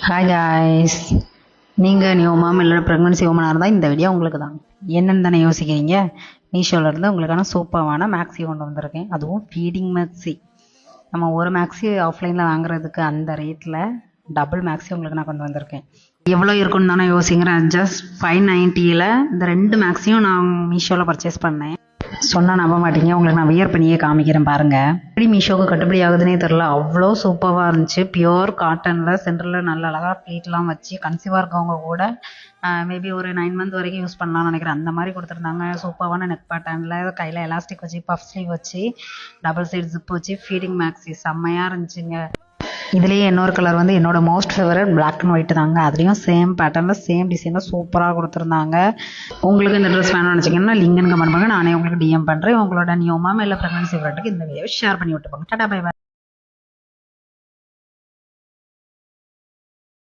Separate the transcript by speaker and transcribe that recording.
Speaker 1: Hi guys, நீங்கள் new மாம் இல்லை pregnancy உமனாக இருந்தால் இந்த வீடியோ உங்களுக்கு தான். என்னென்னு தானே யோசிக்கிறீங்க? மீஷோலேருந்து உங்களுக்கான சூப்பரான மேக்ஸி கொண்டு வந்திருக்கேன். அதுவும் ஃபீடிங் மேக்ஸி. நம்ம ஒரு மேக்ஸி ஆஃப்லைனில் வாங்குறதுக்கு அந்த ரேட்டில் டபுள் மேக்ஸி உங்களுக்கு நான் கொண்டு வந்திருக்கேன். எவ்வளோ இருக்குன்னு தானே யோசிக்கிறேன். ஜஸ்ட் 590 இந்த 2 மேக்ஸியும் நான் மீஷோவில் பர்ச்சேஸ் பண்ணேன். சொன்னால் நம்ப மாட்டீங்க, உங்களுக்கு நான் வியர் பண்ணியே காமிக்கிறேன் பாருங்கள். எப்படி மீஷோவுக்கு கட்டுப்படி ஆகுதுன்னே தெரில, அவ்வளோ சூப்பராக இருந்துச்சு. பியோர் காட்டனில் சென்டரில் நல்ல அழகாக ப்ளீட்லாம் வச்சு கன்சீவாக இருக்கவங்க கூட மேபி ஒரு 9 மந்த் வரைக்கும் யூஸ் பண்ணலாம்னு நினைக்கிறேன். அந்த மாதிரி கொடுத்துருந்தாங்க. சூப்பரான நெக் பேட்டர்னில் கையில் எலாஸ்டிக் வச்சு பஃப் ஸ்லீவ் வச்சு டபுள் சைடு ஜிப் வச்சு ஃபீடிங் மேக்ஸி செம்மையாக இருந்துச்சுங்க. இதுலேயே இன்னொரு கலர் வந்து என்னோட most favourite black and white தாங்க. அதுலேயும் சேம் பேட்டர்னில் சேம் டிசைனில் சூப்பராக கொடுத்துருந்தாங்க. உங்களுக்கு இந்த ட்ரெஸ் வேணும்னு நினச்சிங்கன்னா லிங்க்னு கமெண்ட் பண்ணுங்க, நானே உங்களுக்கு டிஎம் பண்ணுறேன். உங்களோட நியூ மாம் இல்லை ப்ரெக்னன்சி ஃப்ரெண்டுக்கு இந்த வீடியோவை ஷேர் பண்ணி விட்டு போங்க. Tata bye by.